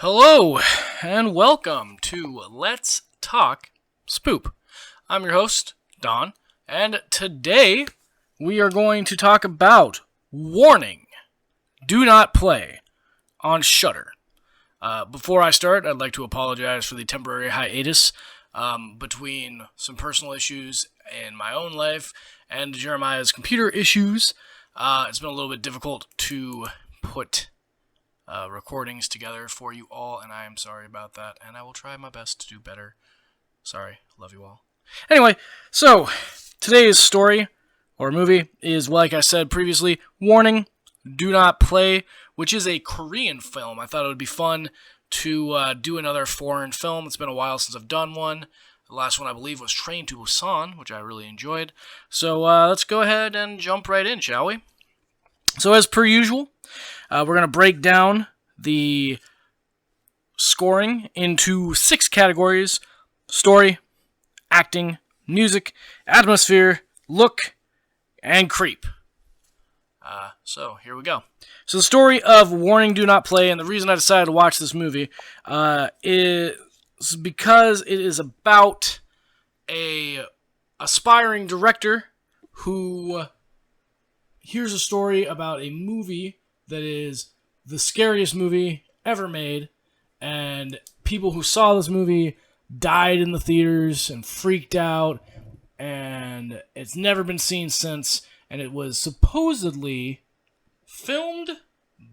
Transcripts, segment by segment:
Hello, and welcome to Let's Talk Spoop. I'm your host, Don, and today we are going to talk about Warning, Do Not Play on Shudder. Before I start, I'd like to apologize for the temporary hiatus between some personal issues in my own life and Jeremiah's computer issues. It's been a little bit difficult to put recordings together for you all, and I am sorry about that, and I will try my best to do better. Sorry, love you all. Anyway, so today's story or movie is, like I said previously, Warning, Do Not Play, which is a Korean film. I thought it would be fun to do another foreign film. It's been a while since I've done one. The last one, I believe, was Train to Busan, which I really enjoyed. So let's go ahead and jump right in, shall we? So as per usual, we're going to break down the scoring into 6 categories: story, acting, music, atmosphere, look, and creep. So here we go. So the story of Warning, Do Not Play, and the reason I decided to watch this movie is because it is about a aspiring director who hears a story about a movie that is the scariest movie ever made, and people who saw this movie died in the theaters and freaked out, and it's never been seen since, and it was supposedly filmed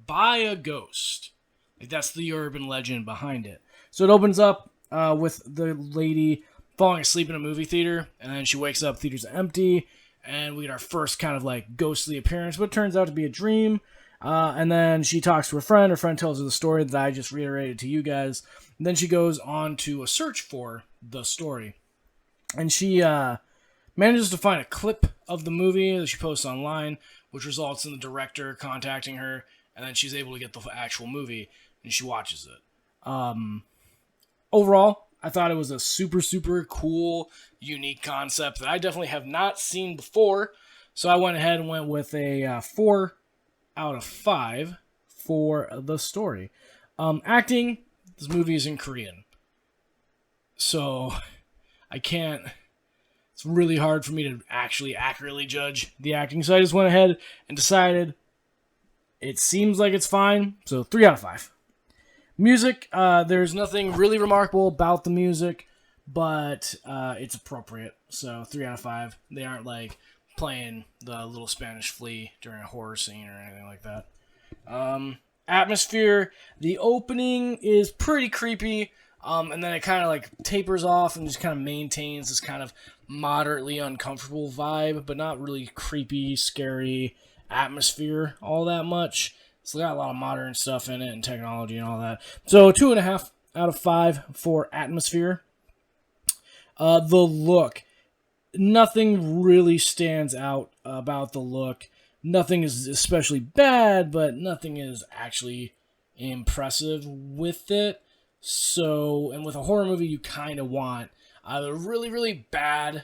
by a ghost. Like, that's the urban legend behind it. So it opens up with the lady falling asleep in a movie theater, and then she wakes up, theater's empty, and we get our first kind of like ghostly appearance, but it turns out to be a dream. And then she talks to her friend tells her the story that I just reiterated to you guys. And then she goes on to a search for the story. And she manages to find a clip of the movie that she posts online, which results in the director contacting her, and then she's able to get the actual movie, and she watches it. Overall, I thought it was a super, super cool, unique concept that I definitely have not seen before. So I went ahead and went with a 4 out of 5 for the story. Acting, this movie is in Korean. So I can't, it's really hard for me to actually accurately judge the acting. So I just went ahead and decided it seems like it's fine. So 3 out of 5. Music, there's nothing really remarkable about the music, but it's appropriate. So 3 out of 5. They aren't like playing the Little Spanish Flea during a horror scene or anything like that. Atmosphere, the opening is pretty creepy, and then it kind of like tapers off and just kind of maintains this kind of moderately uncomfortable vibe, but not really creepy, scary atmosphere all that much. It's got a lot of modern stuff in it and technology and all that. So 2.5 out of 5 for atmosphere. The look. Nothing really stands out about the look. Nothing is especially bad, but nothing is actually impressive with it. So, and with a horror movie, you kind of want either really, really bad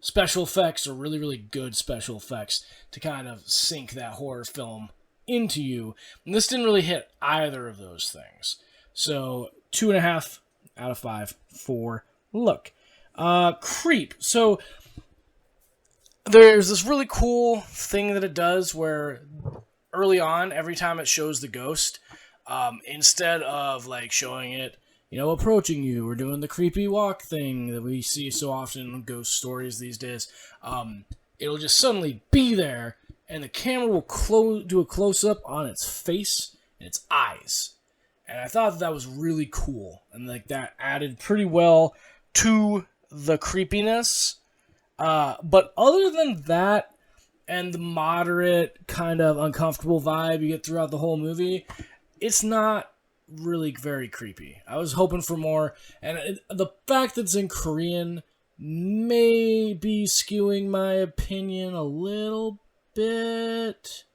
special effects or really, really good special effects to kind of sink that horror film into you. And this didn't really hit either of those things. So 2.5 out of 5 for look. Creep. So there's this really cool thing that it does where early on, every time it shows the ghost, instead of like showing it, approaching you or doing the creepy walk thing that we see so often in ghost stories these days, it'll just suddenly be there, and the camera will do a close-up on its face and its eyes. And I thought that was really cool, and like that added pretty well to the creepiness. But other than that, and the moderate kind of uncomfortable vibe you get throughout the whole movie, it's not really very creepy. I was hoping for more, and the fact that it's in Korean may be skewing my opinion a little bit,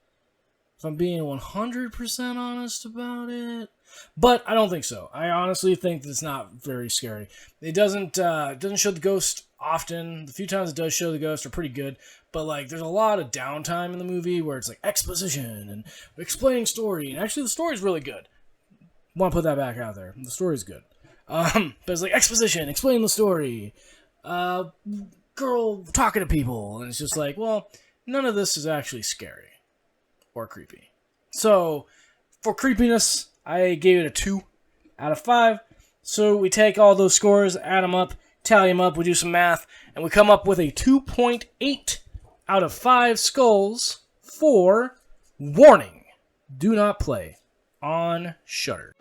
if I'm being 100% honest about it. But I don't think so. I honestly think that it's not very scary. It doesn't show the ghost often. The few times it does show the ghost are pretty good. But like, there's a lot of downtime in the movie where it's like exposition and explaining story. And actually, the story's really good. Want to put that back out there. The story's good. But it's like exposition, explain the story. Girl talking to people, and it's just like, well, none of this is actually scary or creepy. So, for creepiness, I gave it a 2 out of 5. So we take all those scores, add them up, tally them up, we do some math, and we come up with a 2.8 out of 5 skulls for Warning. Do not play on Shudder.